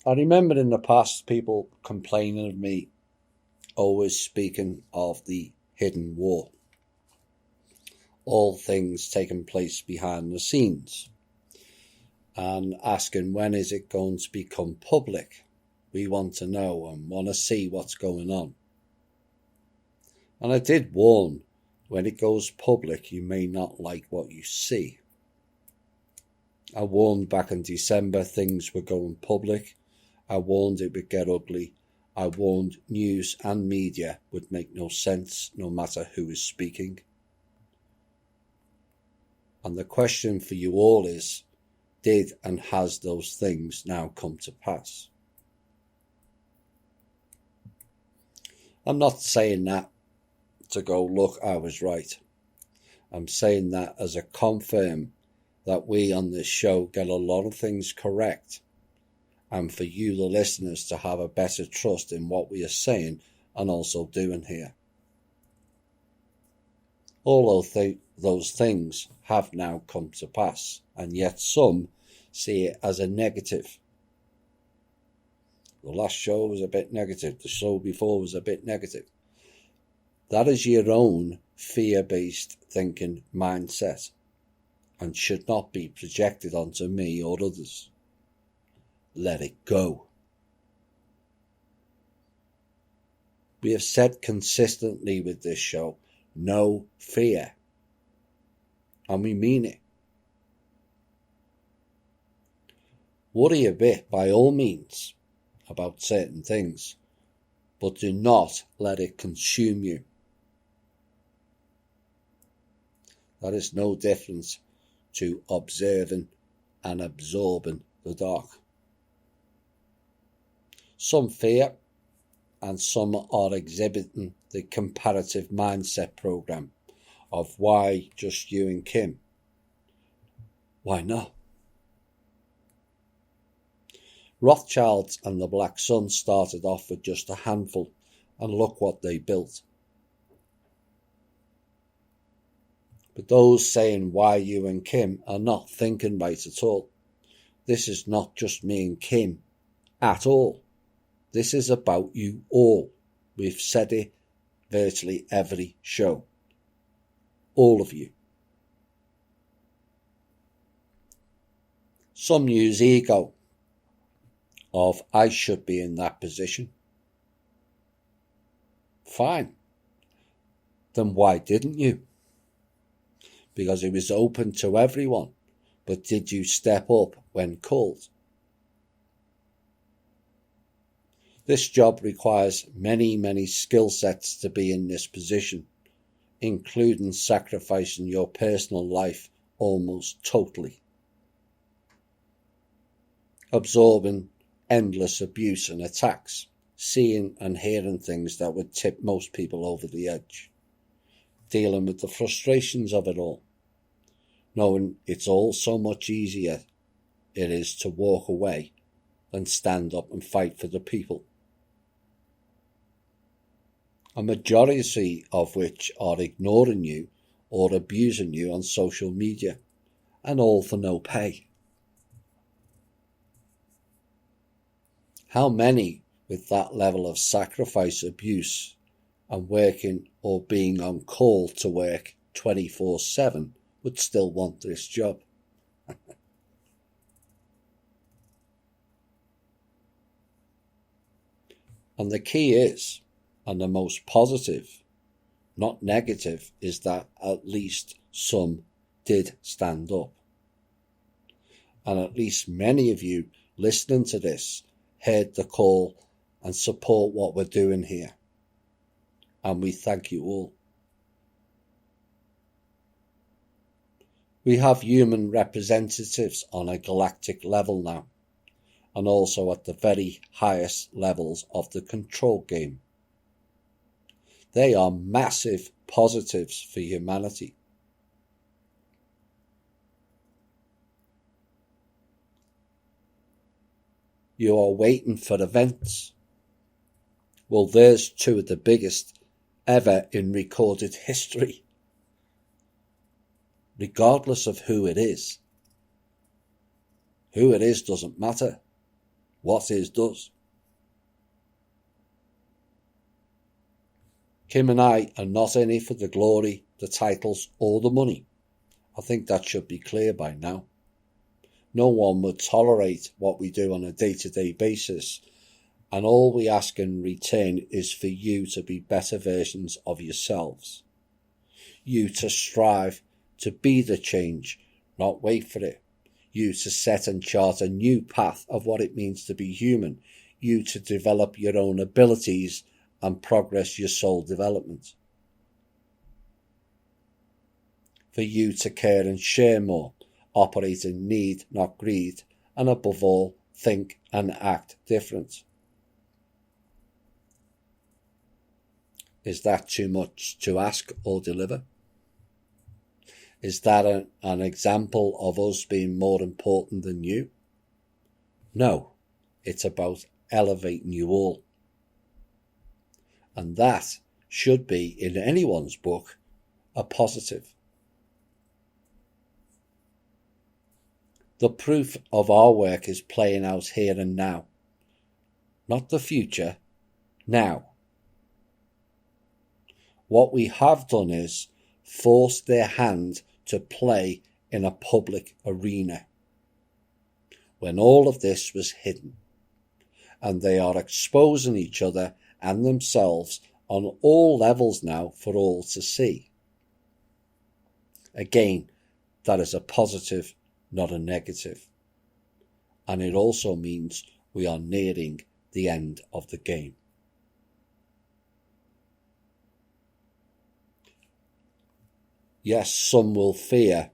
I remember in the past people complaining of me always speaking of the hidden war, all things taking place behind the scenes, and asking when is it going to become public. We want to know and want to see what's going on. And I did warn, when it goes public you may not like what you see. I warned back in December things were going public. I warned it would get ugly. I warned news and media would make no sense no matter who is speaking. And the question for you all is, did and has those things now come to pass? I'm not saying that to go, look, I was right. I'm saying that as a confirm that we on this show get a lot of things correct, and for you, the listeners, to have a better trust in what we are saying and also doing here. All of those things have now come to pass, and yet some see it as a negative. The last show was a bit negative. The show before was a bit negative. That is your own fear-based thinking mindset and should not be projected onto me or others. Let it go. We have said consistently with this show, no fear. And we mean it. Worry a bit by all means about certain things, but do not let it consume you. That is no different to observing and absorbing the dark. Some fear and some are exhibiting the comparative mindset program of why just you and Kim. Why not? Rothschilds and the Black Sun started off with just a handful, and look what they built. But those saying why you and Kim are not thinking right at all. This is not just me and Kim at all. This is about you all. We've said it virtually every show. All of you. Some use ego of I should be in that position. Fine. Then why didn't you? Because it was open to everyone. But did you step up when called? This job requires many skill sets to be in this position, including sacrificing your personal life almost totally. Absorbing endless abuse and attacks, seeing and hearing things that would tip most people over the edge, dealing with the frustrations of it all, knowing it's all so much easier it is to walk away than stand up and fight for the people. A majority of which are ignoring you or abusing you on social media, and all for no pay. How many with that level of sacrifice, abuse, and working or being on call to work 24/7 would still want this job? And the key is, and the most positive, not negative, is that at least some did stand up. And at least many of you listening to this heard the call and support what we're doing here. And we thank you all. We have human representatives on a galactic level now, and also at the very highest levels of the control game. They are massive positives for humanity. You are waiting for events. Well, there's two of the biggest ever in recorded history. Regardless of who it is. Who it is doesn't matter. what is does. Kim and I are not in it for the glory, the titles, or the money. I think that should be clear by now. No one would tolerate what we do on a day-to-day basis, and all we ask in return is for you to be better versions of yourselves. You to strive to be the change, not wait for it. You to set and chart a new path of what it means to be human. You to develop your own abilities and progress your soul development. For you to care and share more, operate in need, not greed, and above all, think and act different. Is that too much to ask or deliver? Is that an example of us being more important than you? No, it's about elevating you all. And that should be, in anyone's book, a positive. The proof of our work is playing out here and now. Not the future, now. What we have done is force their hand to play in a public arena when all of this was hidden, and they are exposing each other and themselves on all levels now for all to see. Again, that is a positive, not a negative, and it also means we are nearing the end of the game. Yes, some will fear,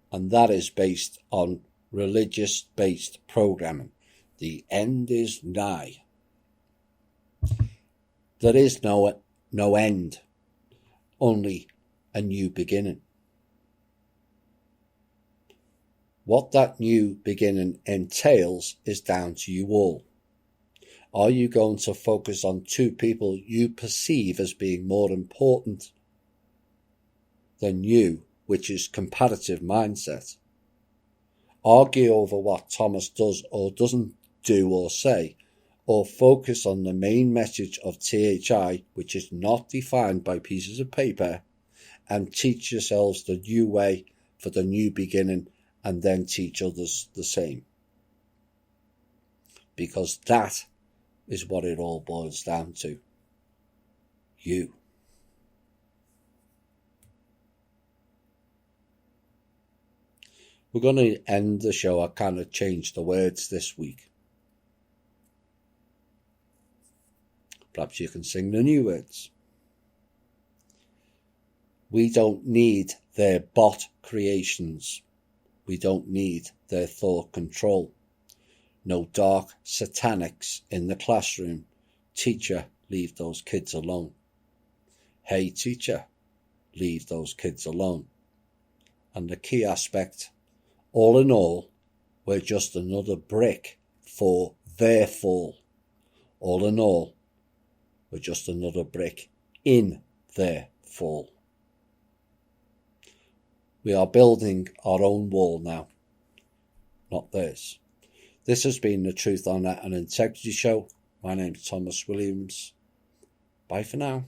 and that is based on religious-based programming. The end is nigh. There is no end, only a new beginning. What that new beginning entails is down to you all. Are you going to focus on two people you perceive as being more important than you, which is comparative mindset? Argue over what Thomas does or doesn't do or say, or focus on the main message of THI, which is not defined by pieces of paper, and teach yourselves the new way for the new beginning, and then teach others the same. Because that is what it all boils down to. You. We're going to end the show. I kind of changed the words this week. Perhaps you can sing the new words. We don't need their bot creations. We don't need their thought control. No dark satanics in the classroom. Teacher, leave those kids alone. Hey teacher, leave those kids alone. And the key aspect, all in all, we're just another brick for their fall. All in all, we're just another brick in their fall. We are building our own wall now, not theirs. This has been the Truth, Honour and Integrity Show. My name's Thomas Williams. Bye for now.